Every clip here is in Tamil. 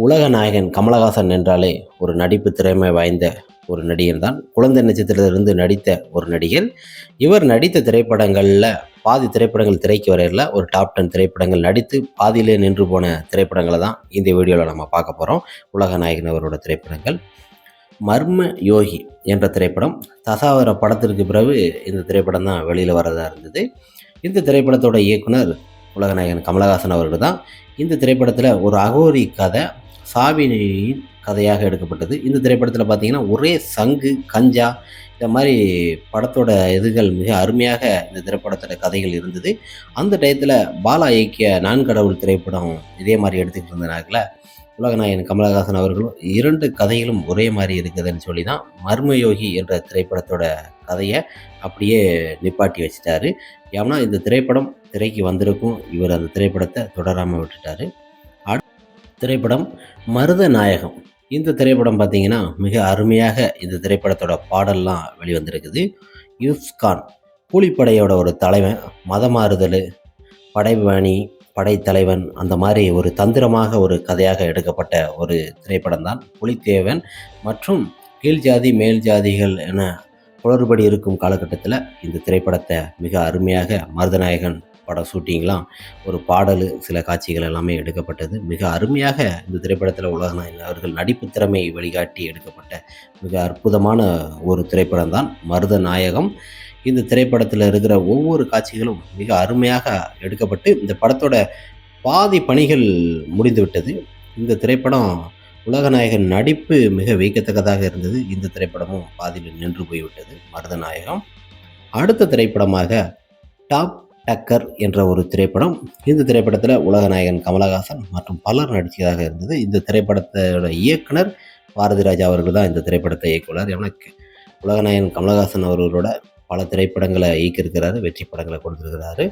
உலக நாயகன் கமலஹாசன் என்றாலே ஒரு நடிப்பு திறமை வாய்ந்த ஒரு நடிகர் தான். குழந்தை நட்சத்திரத்திலிருந்து நடித்த ஒரு நடிகர். இவர் நடித்த திரைப்படங்களில் பாதி திரைப்படங்கள் திரைக்கு வரையில் ஒரு டாப் 10 திரைப்படங்கள் நடித்து பாதியிலே நின்று போன திரைப்படங்களை தான் இந்த வீடியோவில் நம்ம பார்க்க போகிறோம். உலக நாயகன் அவரோட திரைப்படங்கள். மர்ம யோகி என்ற திரைப்படம் தசாவர படத்திற்கு பிறகு இந்த திரைப்படம் தான் வெளியில் வரதா இருந்தது. இந்த திரைப்படத்தோட இயக்குனர் உலகநாயகன் கமலஹாசன் அவர்கள் தான். இந்த திரைப்படத்தில் ஒரு அகோரி கதை சாவினியின் கதையாக எடுக்கப்பட்டது. இந்த திரைப்படத்தில் பார்த்தீங்கன்னா ஒரே சங்கு கஞ்சா இந்த மாதிரி படத்தோட இதுகள் மிக அருமையாக இந்த திரைப்படத்தோட கதைகள் இருந்தது. அந்த டயத்தில் பாலா இயக்கிய நான் கடவுள் திரைப்படம் இதே மாதிரி எடுத்துக்கிட்டு இருந்தனால உலகநாயகன் கமலஹாசன் அவர்களும் 2 கதைகளும் ஒரே மாதிரி இருக்குதுன்னு சொல்லி தான் மர்மயோகி என்ற திரைப்படத்தோட கதையை அப்படியே நிப்பாட்டி வச்சிட்டாரு. ஏன்னா இந்த திரைப்படம் திரைக்கு வந்திருக்கும், இவர் அந்த திரைப்படத்தை தொடராமல் விட்டுட்டாரு. திரைப்படம் மருதநாயகம். இந்த திரைப்படம் பார்த்தீங்கன்னா மிக அருமையாக இந்த திரைப்படத்தோட பாடல்லாம் வெளிவந்திருக்குது. யூஸ்கான் கூலிப்படையோட ஒரு தலைவன், மதமாறுதல், படைவாணி, படைத்தலைவன் அந்த மாதிரி ஒரு தந்திரமாக ஒரு கதையாக எடுக்கப்பட்ட ஒரு திரைப்படம் தான் புலித்தேவன். மற்றும் கீழ் ஜாதி மேல் ஜாதிகள் என குளறுபடி இருக்கும் காலகட்டத்தில் இந்த திரைப்படத்தை மிக அருமையாக மருதநாயகன் படம் ஷூட்டிங்லாம் ஒரு பாடல் சில காட்சிகள் எல்லாமே எடுக்கப்பட்டது. மிக அருமையாக இந்த திரைப்படத்தில் உலகநாயகன் அவர்கள் நடிப்பு திறமை வழிகாட்டி எடுக்கப்பட்ட மிக அற்புதமான ஒரு திரைப்படம் தான் மருதநாயகம். இந்த திரைப்படத்தில் இருக்கிற ஒவ்வொரு காட்சிகளும் மிக அருமையாக எடுக்கப்பட்டு இந்த படத்தோட பாதி பணிகள் முடிந்துவிட்டது. இந்த திரைப்படம் உலகநாயகன் நடிப்பு மிக வியக்கத்தக்கதாக இருந்தது. இந்த திரைப்படமும் பாதியில் நின்று போய்விட்டது மருதநாயகம். அடுத்த திரைப்படமாக டாப் டக்கர் என்ற ஒரு திரைப்படம். இந்த திரைப்படத்தில் உலகநாயகன் கமலஹாசன் மற்றும் பலர் நடித்ததாக இருந்தது. இந்த திரைப்படத்தோட இயக்குனர் பாரதிராஜா அவர்கள் தான் இந்த திரைப்படத்தை இயக்குவார். எனக்கு உலகநாயகன் கமலஹாசன் அவர்களோட பல திரைப்படங்களை இயக்கியிருக்கிறாரு, வெற்றி படங்களை கொடுத்துருக்கிறாரு.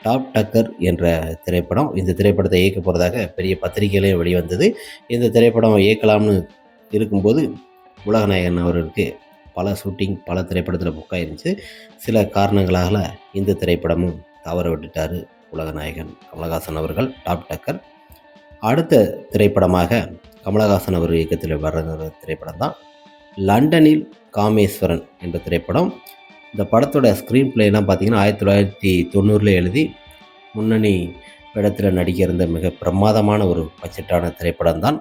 டாப் டக்கர் என்ற திரைப்படம், இந்த திரைப்படத்தை இயக்க போகிறதாக பெரிய பத்திரிகையிலையும் வெளிவந்தது. இந்த திரைப்படம் இயக்கலாம்னு இருக்கும்போது உலகநாயகன் அவர்களுக்கு பல ஷூட்டிங் பல திரைப்படத்தில் புக் ஆயிருந்துச்சு. சில காரணங்களால் இந்த திரைப்படமும் தவற விட்டுட்டார் உலகநாயகன் கமலஹாசன் அவர்கள். டாப் டக்கர் அடுத்த திரைப்படமாக கமலஹாசன் அவர் இயக்கத்தில் வர்ற திரைப்படம் தான் லண்டனில் காமேஸ்வரன் என்ற திரைப்படம். இந்த படத்தோட ஸ்க்ரீன் பிளேலாம் பார்த்திங்கன்னா 1990 எழுதி முன்னணி இடத்தில் நடிக்க இருந்த மிக பிரமாதமான ஒரு பட்ஜெட்டான திரைப்படம் தான்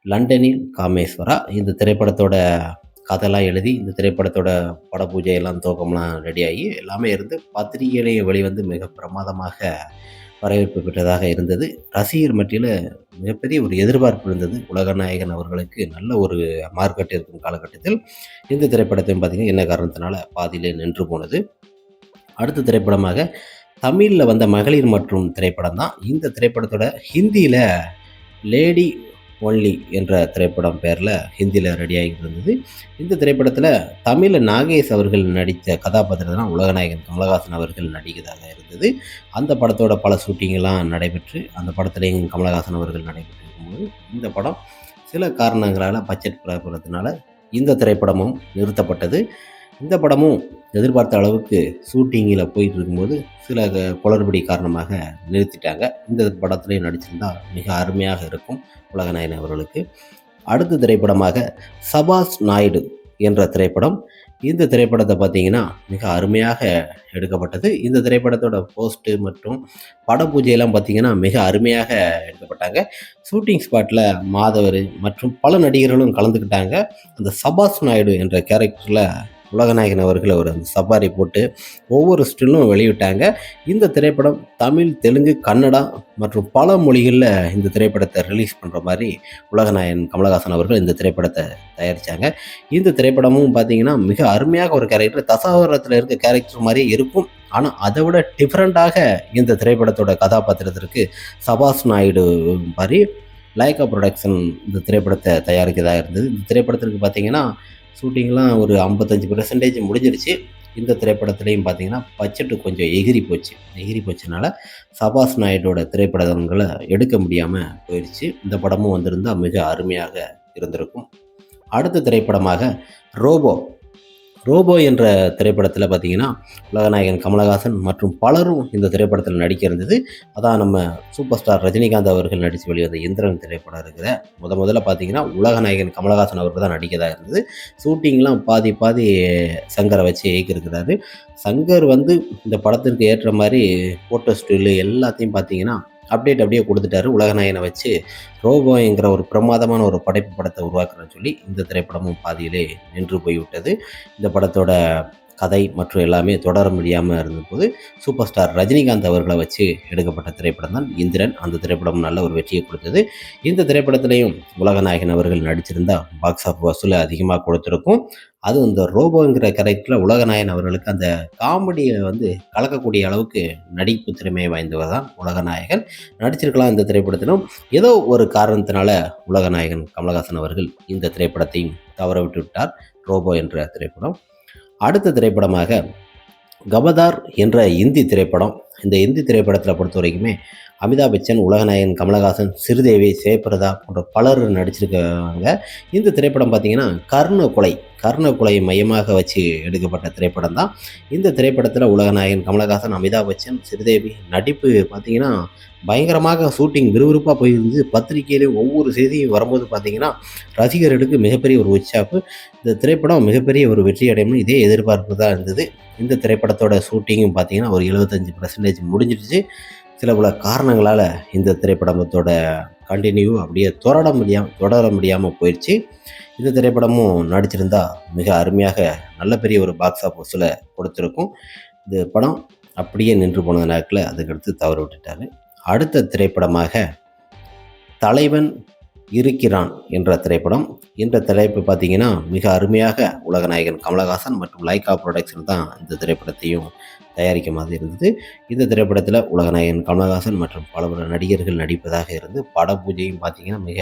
லண்டனில் காமேஸ்வரா. இந்த திரைப்படத்தோட கதைலாம் எழுதி இந்த திரைப்படத்தோட பட பூஜையெல்லாம் துவக்கம்லாம் ரெடியாகி எல்லாமே இருந்து பத்திரிகையிலேயே வெளிவந்து மிக பிரமாதமாக வரவேற்பு பெற்றதாக இருந்தது. ரசிகர் மத்தியில் மிகப்பெரிய ஒரு எதிர்பார்ப்பு இருந்தது. உலகநாயகன் அவர்களுக்கு நல்ல ஒரு மார்க்கெட் இருக்கும் காலகட்டத்தில் இந்த திரைப்படத்தையும் பார்த்திங்கன்னா என்ன காரணத்தினால பாதியிலே நின்று போனது. அடுத்த திரைப்படமாக தமிழில் வந்த மகளிர் மற்றும் திரைப்படம் தான். இந்த திரைப்படத்தோட ஹிந்தியில் லேடி ஒன்லி என்ற திரைப்படம் பேரில் ஹிந்தியில் ரெடி ஆகிட்டு இருந்தது. இந்த திரைப்படத்தில் தமிழில் நாகேஷ் அவர்கள் நடித்த கதாபாத்திரம் தான் உலகநாயகன் கமலஹாசன் அவர்கள் நடிக்கிறதாக இருந்தது. அந்த படத்தோட பல ஷூட்டிங்கெல்லாம் நடைபெற்று அந்த படத்துலேயும் கமலஹாசன் அவர்கள் நடைபெற்று இருக்கும்போது இந்த படம் சில காரணங்களால் பட்ஜெட் குறைப்புறதுனால இந்த திரைப்படமும் நிறுத்தப்பட்டது. இந்த படமும் எதிர்பார்த்த அளவுக்கு ஷூட்டிங்கில் போயிட்டு இருக்கும்போது சில குளறுபடி காரணமாக நிறுத்திட்டாங்க. இந்த படத்துலேயும் நடிச்சிருந்தால் மிக அருமையாக இருக்கும் உலகநாயகன் அவர்களுக்கு. அடுத்த திரைப்படமாக சபாஸ் நாயுடு என்ற திரைப்படம். இந்த திரைப்படத்தை பார்த்திங்கன்னா மிக அருமையாக எடுக்கப்பட்டது. இந்த திரைப்படத்தோட போஸ்ட்டு மற்றும் பட பூஜையெல்லாம் பார்த்திங்கன்னா மிக அருமையாக எடுக்கப்பட்டாங்க. ஷூட்டிங் ஸ்பாட்டில் மாதவர் மற்றும் பல நடிகர்களும் கலந்துக்கிட்டாங்க. அந்த சபாஸ் நாயுடு என்ற கேரக்டரில் உலகநாயகன் அவர்கள் ஒரு அந்த சபாரி போட்டு ஒவ்வொரு ஸ்டில்லும் வெளியிட்டாங்க. இந்த திரைப்படம் தமிழ், தெலுங்கு, கன்னடா மற்றும் பல மொழிகளில் இந்த திரைப்படத்தை ரிலீஸ் பண்ணுற மாதிரி உலகநாயகன் கமலஹாசன் அவர்கள் இந்த திரைப்படத்தை தயாரித்தாங்க. இந்த திரைப்படமும் பார்த்திங்கன்னா மிக அருமையாக ஒரு கேரக்டர், தசாவரத்தில் இருக்க கேரக்டர் மாதிரியே இருக்கும். ஆனால் அதை விட டிஃப்ரெண்ட்டாக இந்த திரைப்படத்தோட கதாபாத்திரத்திற்கு சபாஸ் நாயுடு மாதிரி லைக்கா ப்ரொடக்ஷன் இந்த திரைப்படத்தை தயாரிக்கிறதாக இருந்தது. இந்த திரைப்படத்திற்கு பார்த்திங்கன்னா ஷூட்டிங்லாம் ஒரு 55% முடிஞ்சிருச்சு. இந்த திரைப்படத்துலேயும் பார்த்திங்கன்னா பட்ஜெட்டு கொஞ்சம் எகிரி போச்சுனால சபாஸ் நாயுடோட திரைப்படங்களை எடுக்க முடியாமல் போயிடுச்சு. இந்த படமும் வந்திருந்தால் மிக அருமையாக இருந்திருக்கும். அடுத்த திரைப்படமாக ரோபோ என்ற திரைப்படத்தில் பார்த்தீங்கன்னா உலகநாயகன் கமலஹாசன் மற்றும் பலரும் இந்த திரைப்படத்தில் நடிக்க இருந்தது. அதான் நம்ம சூப்பர் ஸ்டார் ரஜினிகாந்த் அவர்கள் நடித்து வெளிவந்த இந்திரன் திரைப்படம் இருக்குது. முதல்ல பார்த்தீங்கன்னா உலகநாயகன் கமலஹாசன் அவர்கள் தான் நடிக்கதாக இருந்தது. ஷூட்டிங்லாம் பாதி பாதி சங்கரை வச்சு இயக்கியிருக்கிறாரு. சங்கர் வந்து இந்த படத்திற்கு ஏற்ற மாதிரி ஃபோட்டோ ஸ்டில்லு எல்லாத்தையும் பார்த்தீங்கன்னா அப்படியே கொடுத்துட்டாரு. உலகநாயகனை வச்சு ரோபோங்கிற ஒரு பிரமாதமான ஒரு படைப்பு படத்தை உருவாக்குறேன்னு சொல்லி இந்த திரைப்படமும் பாதியிலே நின்று போய்விட்டது. இந்த படத்தோட கதை மற்றும் எல்லாமே தொடர முடியாமல் இருந்தபோது சூப்பர் ஸ்டார் ரஜினிகாந்த் அவர்களை வச்சு எடுக்கப்பட்ட திரைப்படம் தான் இந்திரன். அந்த திரைப்படம் நல்ல ஒரு வெற்றியை கொடுத்தது. இந்த திரைப்படத்திலையும் உலகநாயகன் அவர்கள் நடிச்சிருந்தா பாக்ஸ் ஆஃப் வசூலை அதிகமாக கொடுத்துருக்கும். அதுவும் இந்த ரோபோங்கிற கேரக்டரில் உலகநாயகன் அவர்களுக்கு அந்த காமெடியை வந்து கலக்கக்கூடிய அளவுக்கு நடிப்பு திறமையை வாய்ந்தவர் தான் உலகநாயகன். நடிச்சிருக்கலாம் இந்த திரைப்படத்திலும். ஏதோ ஒரு காரணத்தினால உலகநாயகன் கமலஹாசன் அவர்கள் இந்த திரைப்படத்தையும் தவற விட்டு விட்டார். ரோபோ என்ற திரைப்படம். அடுத்த திரைப்படமாக கபதார் என்ற இந்தி திரைப்படம். இந்த இந்தி திரைப்படத்தில் பொறுத்த வரைக்குமே அமிதாப் பச்சன், உலகநாயகன் கமலஹாசன், ஸ்ரீதேவி, ஜெயபிரதா போன்ற பலர் நடிச்சிருக்காங்க. இந்த திரைப்படம் பார்த்திங்கன்னா கர்ண கொலையை மையமாக வச்சு எடுக்கப்பட்ட திரைப்படம் தான். இந்த திரைப்படத்தில் உலகநாயகன் கமலஹாசன், அமிதாப் பச்சன், ஸ்ரீதேவி நடிப்பு பார்த்திங்கன்னா பயங்கரமாக ஷூட்டிங் விறுவிறுப்பாக போயிருந்து. பத்திரிகையிலே ஒவ்வொரு செய்தியும் வரும்போது பார்த்திங்கன்னா ரசிகர்களுக்கு மிகப்பெரிய ஒரு உற்சாகம். இந்த திரைப்படம் மிகப்பெரிய ஒரு வெற்றி அடையணும்னு இதே எதிர்பார்ப்பு தான் இருந்தது. இந்த திரைப்படத்தோட ஷூட்டிங்கும் பார்த்திங்கன்னா ஒரு 75% முடிஞ்சிடுச்சு. சில பல காரணங்களால் இந்த திரைப்படத்தோட கண்டினியூ அப்படியே தொடர முடியாமல் போயிடுச்சு. இந்த திரைப்படமும் நடிச்சிருந்தா மிக அருமையாக நல்ல பெரிய ஒரு பாக்ஸ் ஆஃப் வசூலை கொடுத்துருக்கும். இந்த படம் அப்படியே நின்று போன நேரத்தில் அதுக்கடுத்து தவறு விட்டுட்டாரு. அடுத்த திரைப்படமாக தலைவன் இருக்கிறான் என்ற திரைப்படம். இந்த திரைப்பு பார்த்திங்கன்னா மிக அருமையாக உலகநாயகன் கமலஹாசன் மற்றும் லைகா ப்ரொடக்ஷன் தான் இந்த திரைப்படத்தையும் தயாரிக்க மாதிரி இருந்தது. இந்த திரைப்படத்தில் உலகநாயகன் கமலஹாசன் மற்றும் பல நடிகர்கள் நடிப்பதாக இருந்து பட பூஜையும் பார்த்திங்கன்னா மிக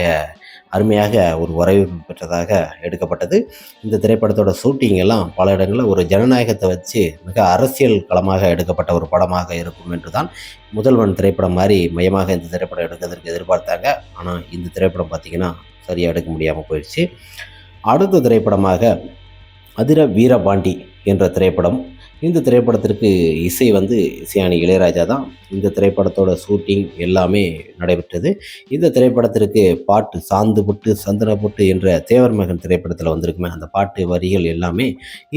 அருமையாக ஒரு வரவேற்பு பெற்றதாக எடுக்கப்பட்டது. இந்த திரைப்படத்தோட ஷூட்டிங் எல்லாம் பல இடங்களில் ஒரு ஜனநாயகத்தை வச்சு மிக அரசியல் களமாக எடுக்கப்பட்ட ஒரு படமாக இருக்கும் என்று தான் முதல்வன் திரைப்படம் மாதிரி மையமாக இந்த திரைப்படம் எடுக்கிறதுக்கு எதிர்பார்த்தாங்க. ஆனால் இந்த திரைப்படம் பார்த்திங்கன்னா சரியாக எடுக்க முடியாமல் போயிடுச்சு. அடுத்த திரைப்படமாக அதிர வீரபாண்டி என்ற திரைப்படம். இந்த திரைப்படத்திற்கு இசை வந்து இசையானி இளையராஜா தான். இந்த திரைப்படத்தோட ஷூட்டிங் எல்லாமே நடைபெற்றது. இந்த திரைப்படத்திற்கு பாட்டு சாந்து புட்டு சந்தன புட்டு என்ற தேவர் மகன் திரைப்படத்தில் வந்திருக்குமே அந்த பாட்டு வரிகள் எல்லாமே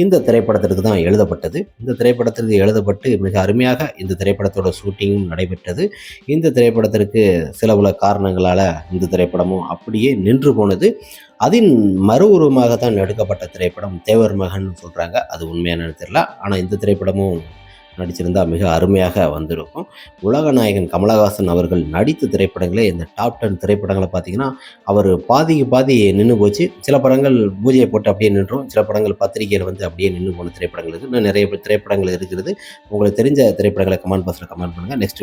இந்த திரைப்படத்திற்கு தான் எழுதப்பட்டது. இந்த திரைப்படத்திற்கு எழுதப்பட்டு மிக அருமையாக இந்த திரைப்படத்தோட ஷூட்டிங்கும் நடைபெற்றது. இந்த திரைப்படத்திற்கு சில பல காரணங்களால் இந்த திரைப்படமும் அப்படியே நின்று போனது. அதன் மறு உருவமாகத்தான் எடுக்கப்பட்ட திரைப்படம் தேவர் மகன் சொல்கிறாங்க. அது உண்மையான தெரியல. ஆனால் இந்த திரைப்படமும் நடிச்சிருந்தா மிக அருமையாக வந்திருக்கும். உலகநாயகன் கமலஹாசன் அவர்கள் நடித்த திரைப்படங்களே இந்த டாப் 10 திரைப்படங்களை பார்த்திங்கன்னா அவர் பாதிக்கு பாதி நின்று போச்சு. சில படங்கள் பூஜையை போட்டு அப்படியே நின்றும், சில படங்கள் பத்திரிகையில் வந்து அப்படியே நின்று போன திரைப்படங்கள் இருக்குது. இன்னும் நிறைய திரைப்படங்கள் இருக்கிறது. உங்களுக்கு தெரிஞ்ச திரைப்படங்களை கமெண்ட் பாக்ஸில் கமெண்ட் பண்ணுங்கள். நெக்ஸ்ட்